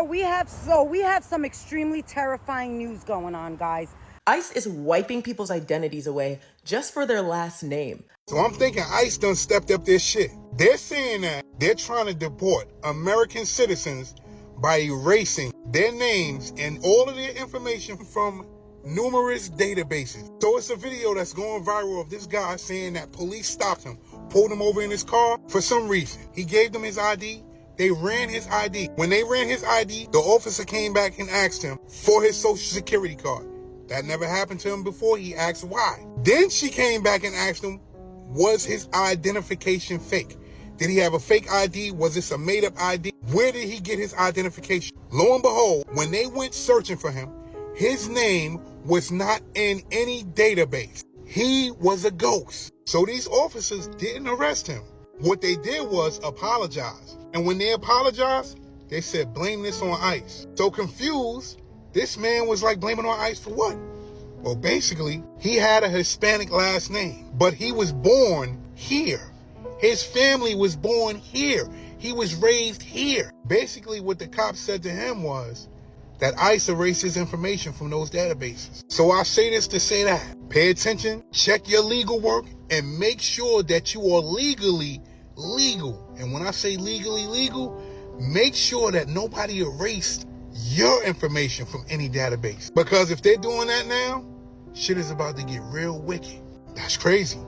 we have some extremely terrifying news going on, guys. ICE is wiping people's identities away just for their last name. So I'm thinking ICE done stepped up their shit. They're saying that they're trying to deport American citizens by erasing their names and all of their information from numerous databases. So it's a video that's going viral of this guy saying that police stopped him, pulled him over in his car for some reason. He gave them his ID. They ran his ID. When they ran his ID, the officer came back and asked him for his social security card. That never happened to him before. He asked why. Then she came back and asked him, was his identification fake? Did he have a fake ID? Was this a made-up ID? Where did he get his identification? Lo and behold, when they went searching for him, his name was not in any database. He was a ghost. So these officers didn't arrest him. What they did was apologize. And when they apologized, they said, blame this on ICE. So confused, this man was like blaming on ICE for what? Well, basically, he had a Hispanic last name, but he was born here. His family was born here. He was raised here. Basically, what the cops said to him was that ICE erased his information from those databases. So I say this to say that. Pay attention, check your legal work, and make sure that you are legally legal. And when I say legally legal, make sure that nobody erased your information from any database. Because if they're doing that now, shit is about to get real wicked. That's crazy.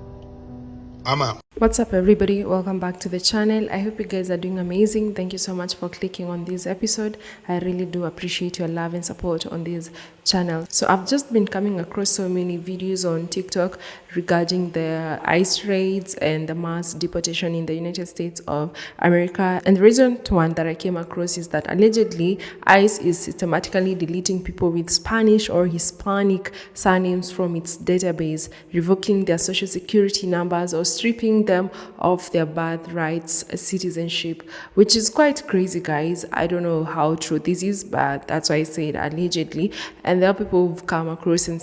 I'm out. What's up, everybody? Welcome back to the channel. I hope you guys are doing amazing. Thank you so much for clicking on this episode. I really do appreciate your love and support on this channel. So I've just been coming across so many videos on TikTok regarding the ICE raids and the mass deportation in the United States of America. And the recent one that I came across is that allegedly ICE is systematically deleting people with Spanish or Hispanic surnames from its database, revoking their social security numbers or stripping them of their birthrights, citizenship, which is quite crazy, guys. I don't know how true this is, but that's why I said allegedly. And there are people who've come across and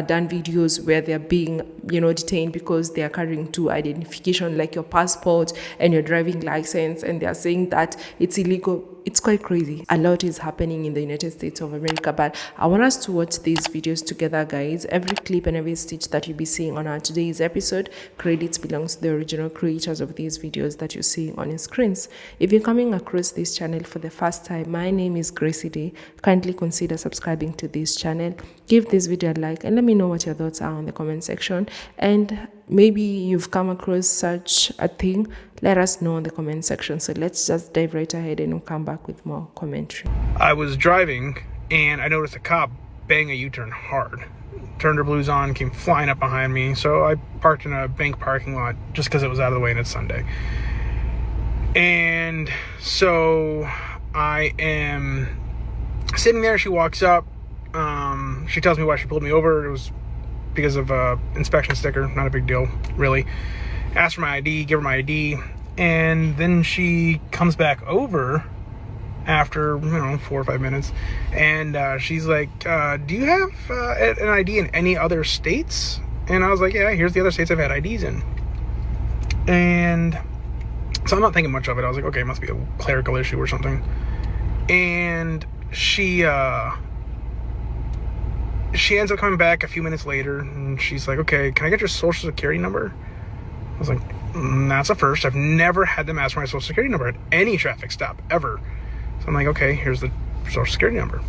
done videos where they're being, detained because they are carrying two identification, like your passport and your driving license, and they are saying that it's illegal. It's quite crazy. A lot is happening in the United States of America, but I want us to watch these videos together, guys. Every clip and every stitch that you'll be seeing on our today's episode, credits belongs to the original creators of these videos that you're seeing on your screens. If you're coming across this channel for the first time, my name is Gracie. Kindly consider subscribing to this channel. Give this video a like and let me know what your thoughts are on the comment section. And maybe you've come across such a thing, let us know in the comment section. So let's just dive right ahead and we'll come back with more commentary. I was driving and I noticed a cop bang a U-turn hard. Turned her blues on, came flying up behind me. So I parked in a bank parking lot just because it was out of the way and it's Sunday. And so I am sitting there. She walks up. She tells me why she pulled me over. It was because of inspection sticker. Not a big deal, really. Asked for my ID, give her my ID, and then she comes back over after 4 or 5 minutes, and she's like, do you have an ID in any other states? And I was like, yeah, here's the other states I've had IDs in. And so I'm not thinking much of it. I was like, okay, it must be a clerical issue or something. And she ends up coming back a few minutes later, and she's like, okay, can I get your social security number? I was like, that's a first. I've never had them ask for my social security number at any traffic stop, ever. So I'm like, okay, here's the social security number.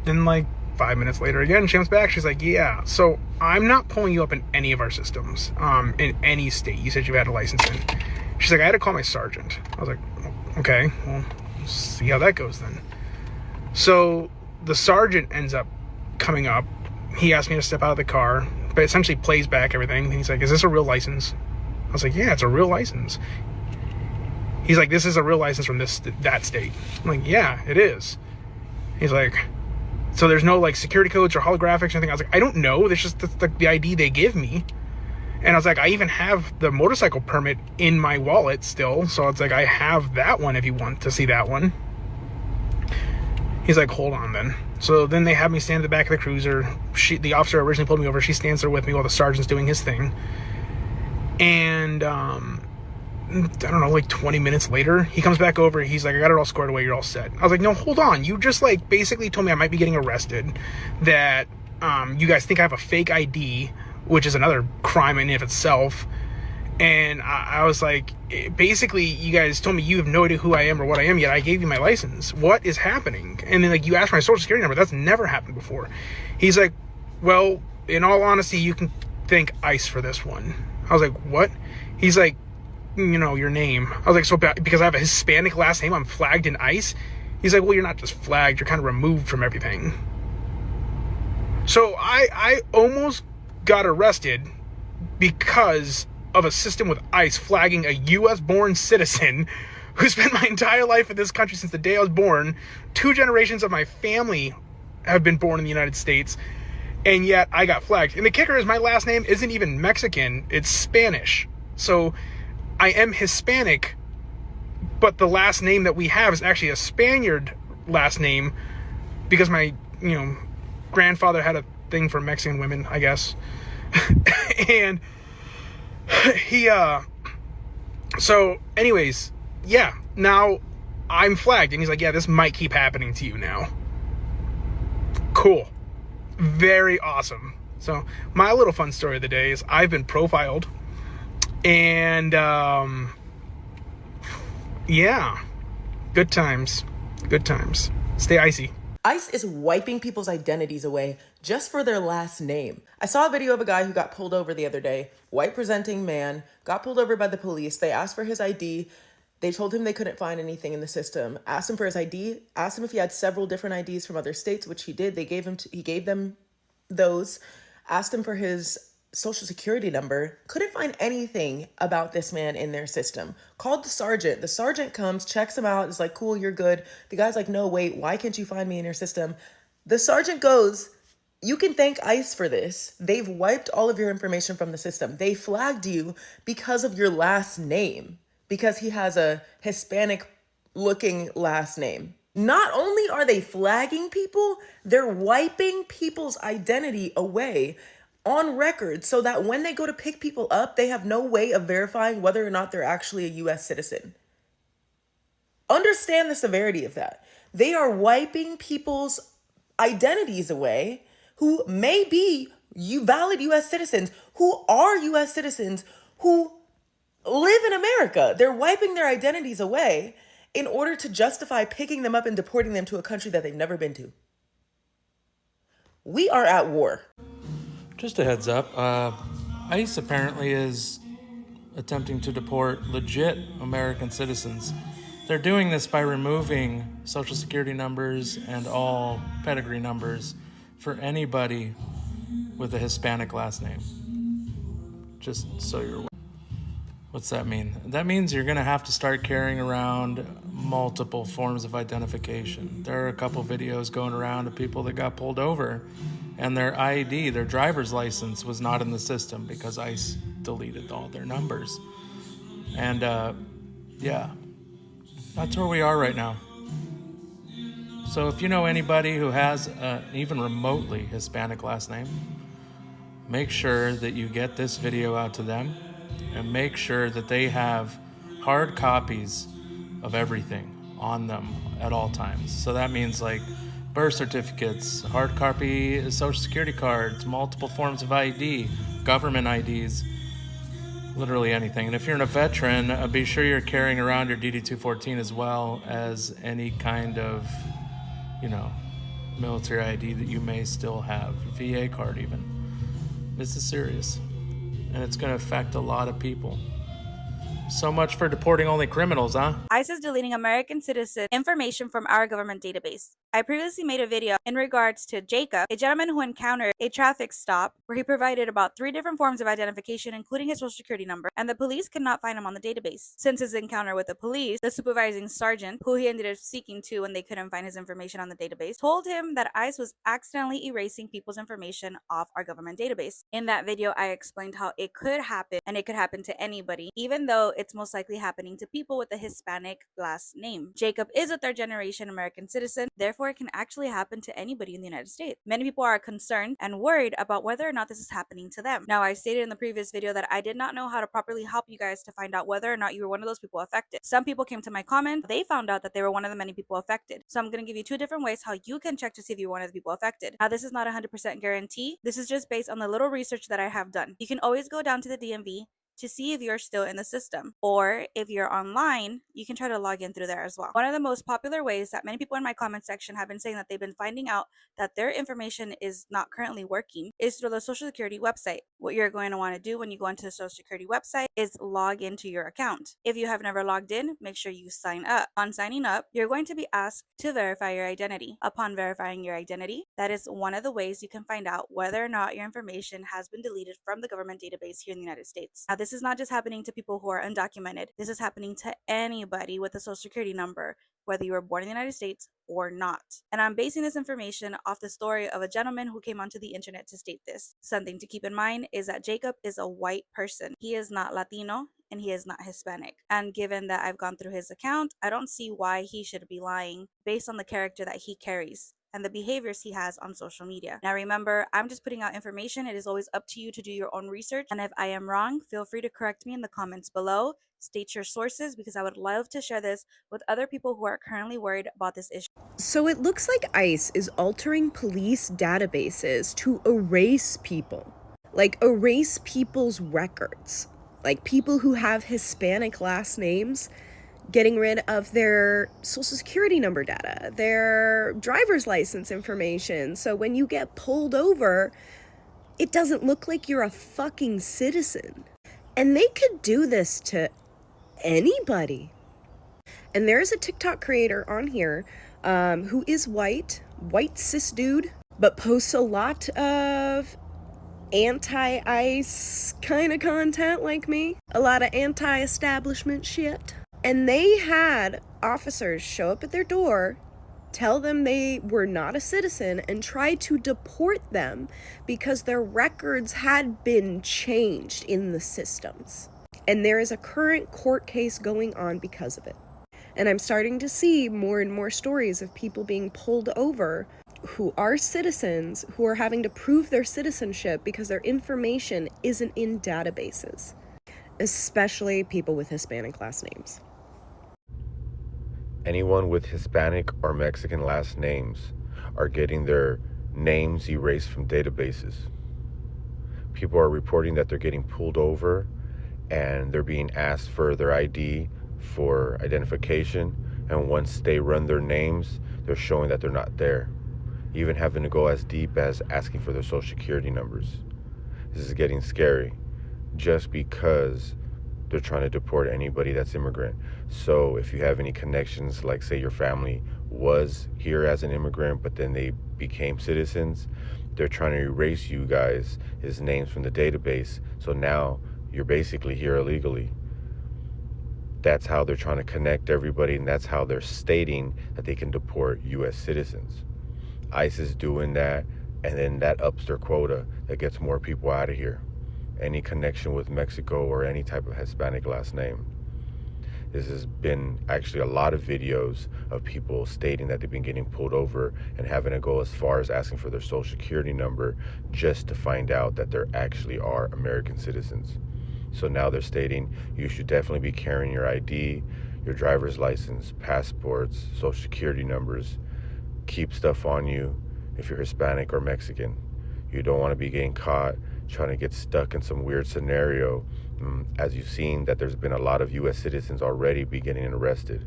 Then like 5 minutes later again, she comes back. She's like, yeah, so I'm not pulling you up in any of our systems, in any state you said you had a license in. She's like, I had to call my sergeant. I was like, okay, well, see how that goes then. So the sergeant ends up coming up. He asked me to step out of the car, but essentially plays back everything. He's like, is this a real license? I was like, yeah, it's a real license. He's like, this is a real license from that state. I'm like, yeah, it is. He's like, so there's no like security codes or holographics or anything? I was like, I don't know. There's just the ID they give me. And I was like, I even have the motorcycle permit in my wallet still. So it's like, I have that one if you want to see that one. He's like, hold on then. So then they have me stand at the back of the cruiser. The officer originally pulled me over. She stands there with me while the sergeant's doing his thing. And I don't know, like 20 minutes later, he comes back over. He's like, I got it all squared away. You're all set. I was like, no, hold on. You just like basically told me I might be getting arrested, that you guys think I have a fake ID, which is another crime in and of itself. And I was like, basically, you guys told me you have no idea who I am or what I am, yet I gave you my license. What is happening? And then like, you asked for my social security number. That's never happened before. He's like, well, in all honesty, you can thank ICE for this one. I was like, what? He's like, you know, your name. I was like, so because I have a Hispanic last name, I'm flagged in ICE? He's like, well, you're not just flagged, you're kind of removed from everything. So I almost got arrested because of a system with ICE flagging a US-born citizen who spent my entire life in this country since the day I was born. 2 generations of my family have been born in the United States, and yet I got flagged. And the kicker is my last name isn't even Mexican, it's Spanish. So I am Hispanic, but the last name that we have is actually a Spaniard last name because my, grandfather had a thing for Mexican women, I guess. And he, so anyways, yeah, now I'm flagged. And he's like, yeah, this might keep happening to you now. Cool. Very awesome. So my little fun story of the day is I've been profiled. And, yeah, good times. Stay icy. ICE is wiping people's identities away just for their last name. I saw a video of a guy who got pulled over the other day, white presenting man, got pulled over by the police. They asked for his ID. They told him they couldn't find anything in the system, asked him for his ID, asked him if he had several different IDs from other states, which he did. He gave them those, asked him for his social security number, couldn't find anything about this man in their system. Called the sergeant. The sergeant comes, checks him out, is like, cool, you're good. The guy's like, no, wait, why can't you find me in your system? The sergeant goes, you can thank ICE for this. They've wiped all of your information from the system. They flagged you because of your last name, because he has a Hispanic looking last name. Not only are they flagging people, they're wiping people's identity away on record so that when they go to pick people up, they have no way of verifying whether or not they're actually a US citizen. Understand the severity of that. They are wiping people's identities away who may be valid US citizens, who are US citizens, who live in America. They're wiping their identities away in order to justify picking them up and deporting them to a country that they've never been to. We are at war. Just a heads up, ICE apparently is attempting to deport legit American citizens. They're doing this by removing social security numbers and all pedigree numbers for anybody with a Hispanic last name. Just so you're aware. What's that mean? That means you're gonna have to start carrying around multiple forms of identification. There are a couple videos going around of people that got pulled over and their ID, their driver's license, was not in the system because ICE deleted all their numbers. And yeah, that's where we are right now. So if you know anybody who has even remotely Hispanic last name, make sure that you get this video out to them and make sure that they have hard copies of everything on them at all times. So that means like birth certificates, hard copy social security cards, multiple forms of ID, government IDs, literally anything. And if you're a veteran, be sure you're carrying around your DD-214 as well as any kind of, military ID that you may still have, VA card even. This is serious, and it's going to affect a lot of people. So much for deporting only criminals, huh? ICE is deleting American citizen information from our government database. I previously made a video in regards to Jacob, a gentleman who encountered a traffic stop where he provided about 3 different forms of identification, including his social security number, and the police could not find him on the database. Since his encounter with the police, the supervising sergeant, who he ended up speaking to when they couldn't find his information on the database, told him that ICE was accidentally erasing people's information off our government database. In that video, I explained how it could happen, and it could happen to anybody, even though it's most likely happening to people with a Hispanic last name. Jacob is a third-generation American citizen, therefore it can actually happen to anybody in the United States. Many people are concerned and worried about whether or not this is happening to them. Now, I stated in the previous video that I did not know how to properly help you guys to find out whether or not you were one of those people affected. Some people came to my comment, they found out that they were one of the many people affected. So I'm going to give you two different ways how you can check to see if you're one of the people affected. Now, this is not a 100% guarantee. This is just based on the little research that I have done. You can always go down to the DMV to see if you're still in the system, or if you're online, you can try to log in through there as well. One of the most popular ways that many people in my comment section have been saying that they've been finding out that their information is not currently working is through the Social Security website. What you're going to want to do when you go into the Social Security website is log into your account. If you have never logged in, make sure you sign up. On signing up, you're going to be asked to verify your identity. Upon verifying your identity, that is one of the ways you can find out whether or not your information has been deleted from the government database here in the United States. Now, this is not just happening to people who are undocumented. This is happening to anybody with a Social Security number, whether you were born in the United States or not. And I'm basing this information off the story of a gentleman who came onto the internet to state this. Something to keep in mind is that Jacob is a white person. He is not Latino and he is not Hispanic. And given that I've gone through his account, I don't see why he should be lying based on the character that he carries and the behaviors he has on social media. Now remember, I'm just putting out information. It is always up to you to do your own research. And if I am wrong, feel free to correct me in the comments below. State your sources, because I would love to share this with other people who are currently worried about this issue. So it looks like ICE is altering police databases to erase people. Like erase people's records. Like people who have Hispanic last names, getting rid of their social security number data, their driver's license information. So when you get pulled over, it doesn't look like you're a fucking citizen. And they could do this to anybody. And there's a TikTok creator on here who is white cis dude, but posts a lot of anti-ICE kind of content like me. A lot of anti-establishment shit. And they had officers show up at their door, tell them they were not a citizen, and try to deport them because their records had been changed in the systems. And there is a current court case going on because of it. And I'm starting to see more and more stories of people being pulled over who are citizens who are having to prove their citizenship because their information isn't in databases, especially people with Hispanic last names. Anyone with Hispanic or Mexican last names are getting their names erased from databases. People are reporting that they're getting pulled over and they're being asked for their ID for identification. And once they run their names, they're showing that they're not there. Even having to go as deep as asking for their social security numbers. This is getting scary just because they're trying to deport anybody that's immigrant. So if you have any connections, like say your family was here as an immigrant, but then they became citizens, they're trying to erase you guys' names from the database. So now you're basically here illegally. That's how they're trying to connect everybody, and that's how they're stating that they can deport U.S. citizens. ICE is doing that, and then that ups their quota. That gets more people out of here. Any connection with Mexico or any type of Hispanic last name. This has been actually a lot of videos of people stating that they've been getting pulled over and having to go as far as asking for their social security number just to find out that they actually are American citizens. So now they're stating you should definitely be carrying your ID, your driver's license, passports, social security numbers. Keep stuff on you if you're Hispanic or Mexican. You don't want to be getting caught trying to get stuck in some weird scenario. As you've seen, that there's been a lot of U.S. citizens already be getting arrested.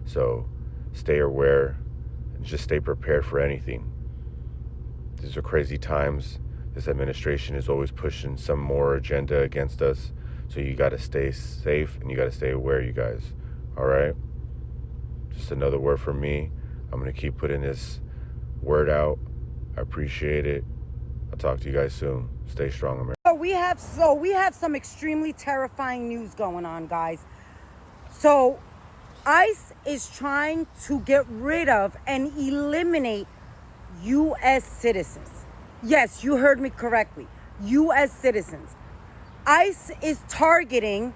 So stay aware and just stay prepared for anything. These are crazy times. This administration is always pushing some more agenda against us. So you got to stay safe and you got to stay aware, you guys. All right? Just another word from me. I'm going to keep putting this word out. I appreciate it. I'll talk to you guys soon. Stay strong, America. We have some extremely terrifying news going on, guys. So ICE is trying to get rid of and eliminate U.S. citizens. Yes, you heard me correctly. U.S. citizens. ICE is targeting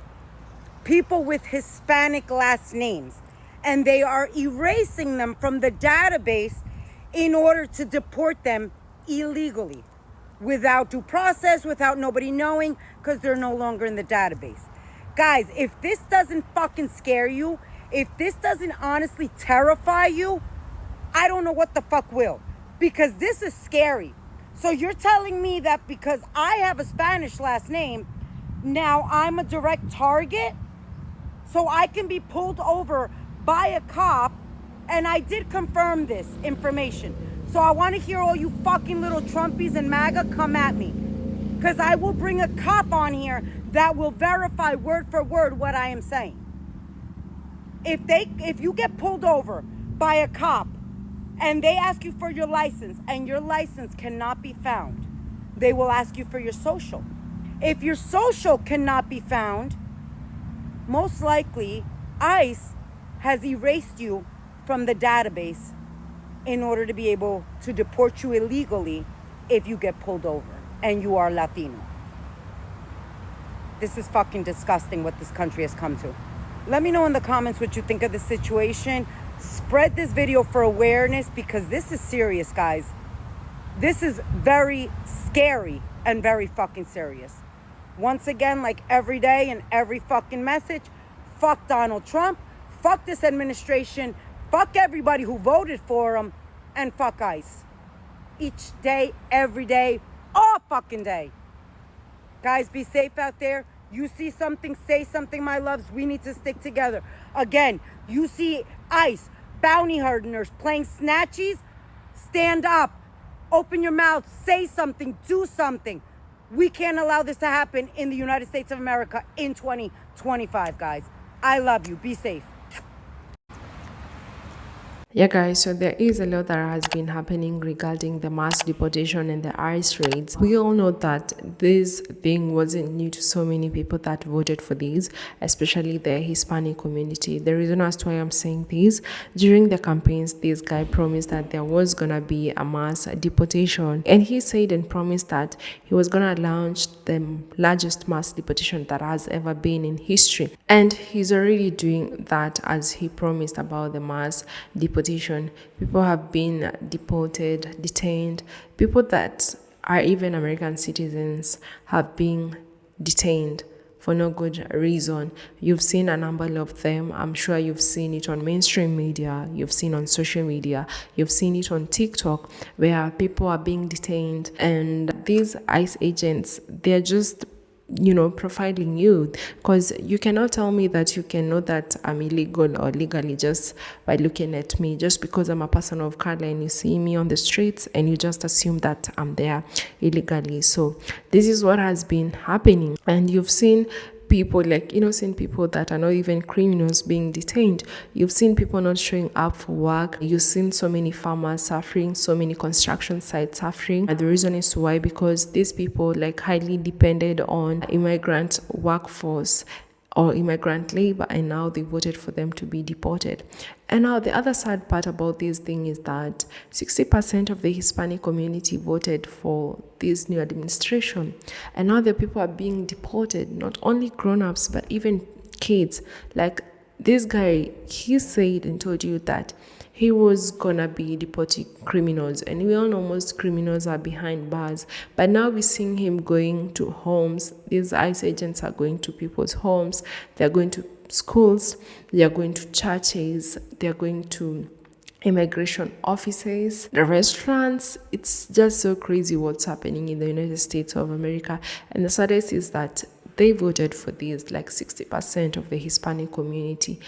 people with Hispanic last names, and they are erasing them from the database in order to deport them illegally, without due process, without nobody knowing, because they're no longer in the database. Guys, if this doesn't fucking scare you, if this doesn't honestly terrify you, I don't know what the fuck will, because this is scary. So you're telling me that because I have a Spanish last name, now I'm a direct target? So I can be pulled over by a cop, and I did confirm this information. So I want to hear all you fucking little Trumpies and MAGA come at me, because I will bring a cop on here that will verify word for word what I am saying. If you get pulled over by a cop and they ask you for your license and your license cannot be found, they will ask you for your social. If your social cannot be found, most likely ICE has erased you from the database in order to be able to deport you illegally if you get pulled over and you are Latino. This is fucking disgusting what this country has come to. Let me know in the comments what you think of the situation. Spread this video for awareness, because this is serious, guys. This is very scary and very fucking serious. Once again, like every day and every fucking message, fuck Donald Trump, fuck this administration, fuck everybody who voted for him, and fuck ICE. Each day, every day, all fucking day. Guys, be safe out there. You see something, say something, my loves. We need to stick together. Again, you see ICE, bounty hunters playing snatchies, stand up, open your mouth, say something, do something. We can't allow this to happen in the United States of America in 2025, guys. I love you. Be safe. Yeah, guys, so there is a lot that has been happening regarding the mass deportation and the ICE raids. We all know that this thing wasn't new to so many people that voted for these, especially the Hispanic community. The reason as to why I'm saying this, during the campaigns, this guy promised that there was gonna be a mass deportation, and he said and promised that he was gonna launch the largest mass deportation that has ever been in history, and he's already doing that as he promised about the mass deportation. People have been deported, detained. People that are even American citizens have been detained for no good reason. You've seen a number of them. I'm sure you've seen it on mainstream media. You've seen on social media. You've seen it on TikTok, where people are being detained. And these ICE agents, they're just profiling you, because you cannot tell me that you can know that I'm illegal or legally just by looking at me, just because I'm a person of color and you see me on the streets and you just assume that I'm there illegally. So this is what has been happening, and you've seen people, like innocent people that are not even criminals, being detained. You've seen people not showing up for work. You've seen so many farmers suffering, so many construction sites suffering. And the reason is why, because these people highly depended on immigrant workforce or immigrant labor, and now they voted for them to be deported. And now the other sad part about this thing is that 60% of the Hispanic community voted for this new administration, and now the people are being deported, not only grown-ups but even kids. Like this guy, he said and told you that he was gonna be deporting criminals, and we all know most criminals are behind bars, but now we're seeing him going to homes. These ICE agents are going to people's homes, they're going to schools, they're going to churches, they're going to immigration offices, the restaurants. It's just so crazy what's happening in the United States of America. And the saddest is that they voted for these, 60% of the Hispanic community.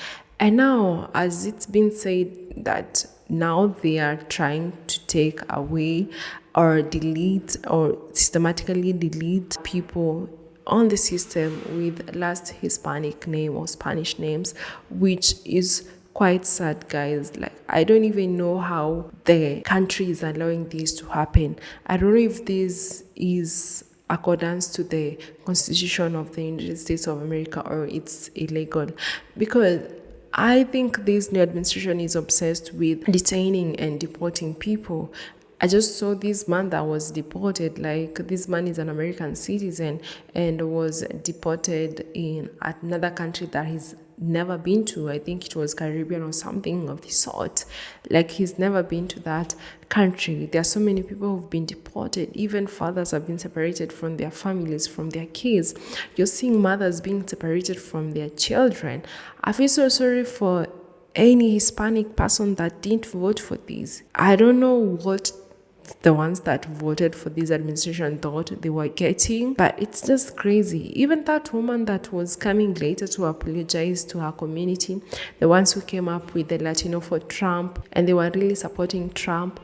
And now, as it's been said, that now they are trying to take away or delete or systematically delete people on the system with last Hispanic name or Spanish names, which is quite sad, guys. I don't even know how the country is allowing this to happen. I don't know if this is accordance to the Constitution of the United States of America or it's illegal, because I think this new administration is obsessed with detaining and deporting people. I just saw this man that was deported. Like, this man is an American citizen and was deported in another country that he's never been to. I think it was Caribbean or something of the sort. Like, he's never been to that country. There are so many people who've been deported. Even fathers have been separated from their families, from their kids. You're seeing mothers being separated from their children. I feel so sorry for any Hispanic person that didn't vote for this. I don't know what the ones that voted for this administration thought they were getting, but it's just crazy. Even that woman that was coming later to apologize to her community, the ones who came up with the Latino for Trump, and they were really supporting Trump,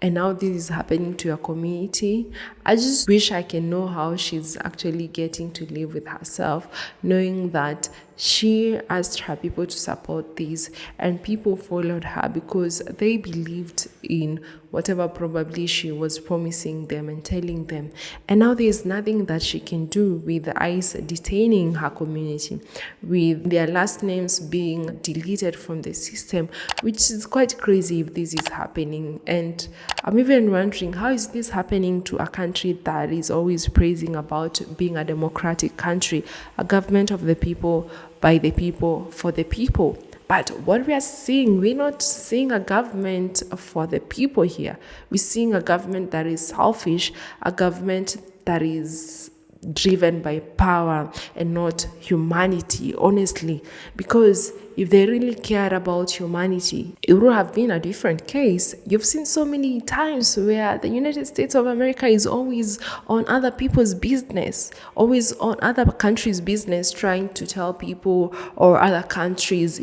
and now this is happening to your community. I just wish I can know how she's actually getting to live with herself, knowing that she asked her people to support this and people followed her because they believed in whatever probably she was promising them and telling them. And now there's nothing that she can do with ICE detaining her community, with their last names being deleted from the system, which is quite crazy if this is happening. And I'm even wondering, how is this happening to a country that is always praising about being a democratic country, a government of the people, by the people, for the people? But what we are seeing, we're not seeing a government for the people here. We're seeing a government that is selfish, a government that is driven by power and not humanity, honestly. Because if they really cared about humanity, it would have been a different case. You've seen so many times where the United States of America is always on other people's business, always on other countries' business, trying to tell people or other countries,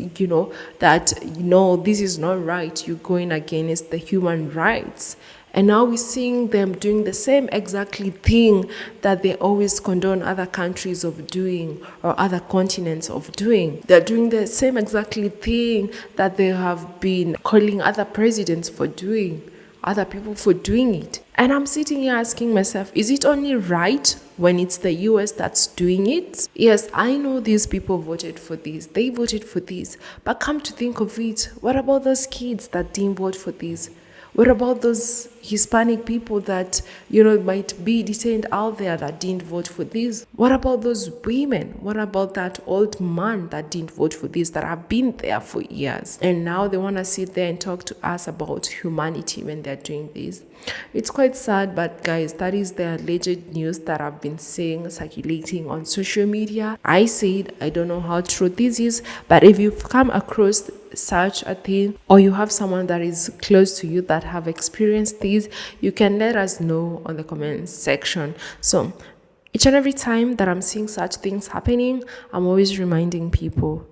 that, this is not right. You're going against the human rights. And now we're seeing them doing the same exactly thing that they always condone other countries of doing or other continents of doing. They're doing the same exactly thing that they have been calling other presidents for doing, other people for doing it. And I'm sitting here asking myself, is it only right when it's the US that's doing it? Yes, I know these people voted for this. They voted for this. But come to think of it, what about those kids that didn't vote for this? What about those Hispanic people that, might be detained out there that didn't vote for this? What about those women? What about that old man that didn't vote for this, that have been there for years? And now they want to sit there and talk to us about humanity when they're doing this. It's quite sad, but guys, that is the alleged news that I've been seeing circulating on social media. I said, I don't know how true this is, but if you've come across such a thing, or you have someone that is close to you that have experienced this, you can let us know on the comments section. So each and every time that I'm seeing such things happening, I'm always reminding people,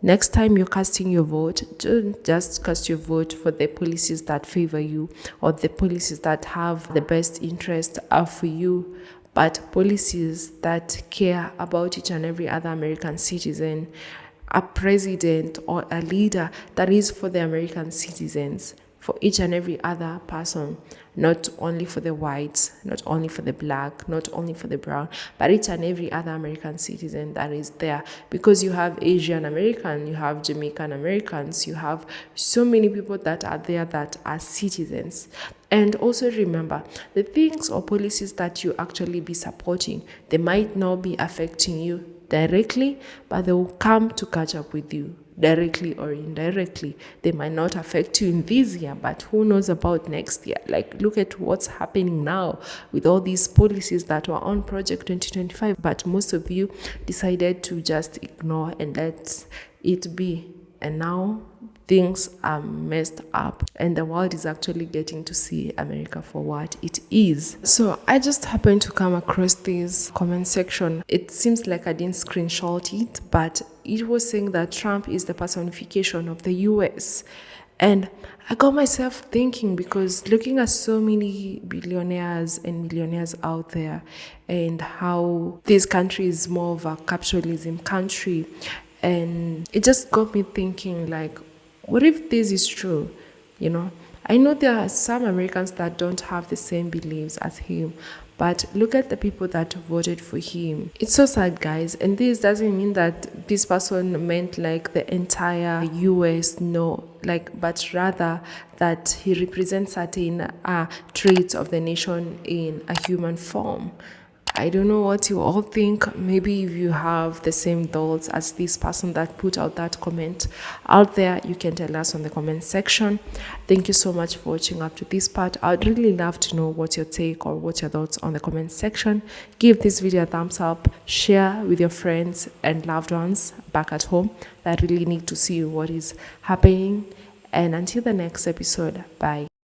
next time you're casting your vote, don't just cast your vote for the policies that favor you or the policies that have the best interest for you, but policies that care about each and every other American citizen, a president or a leader that is for the American citizens, for each and every other person, not only for the whites, not only for the black, not only for the brown, but each and every other American citizen that is there. Because you have Asian American, you have Jamaican Americans, you have so many people that are there that are citizens. And also remember, the things or policies that you actually be supporting, they might not be affecting you directly, but they will come to catch up with you directly or indirectly. They might not affect you in this year, but who knows about next year? Like, look at what's happening now with all these policies that were on Project 2025, but most of you decided to just ignore and let it be. And now things are messed up and the world is actually getting to see America for what it is. So I just happened to come across this comment section. It seems like I didn't screenshot it, but it was saying that Trump is the personification of the US. And I got myself thinking, because looking at so many billionaires and millionaires out there and how this country is more of a capitalism country, and it just got me thinking, like, what if this is true? you know. I know there are some Americans that don't have the same beliefs as him, but look at the people that voted for him. It's so sad, guys. And this doesn't mean that this person meant like the entire US, no, like, but rather that he represents certain traits of the nation in a human form. I don't know what you all think. Maybe if you have the same thoughts as this person that put out that comment out there, you can tell us on the comment section. Thank you so much for watching up to this part. I'd really love to know what your take or what your thoughts on the comment section. Give this video a thumbs up, share with your friends and loved ones back at home that really need to see what is happening. And until the next episode, bye.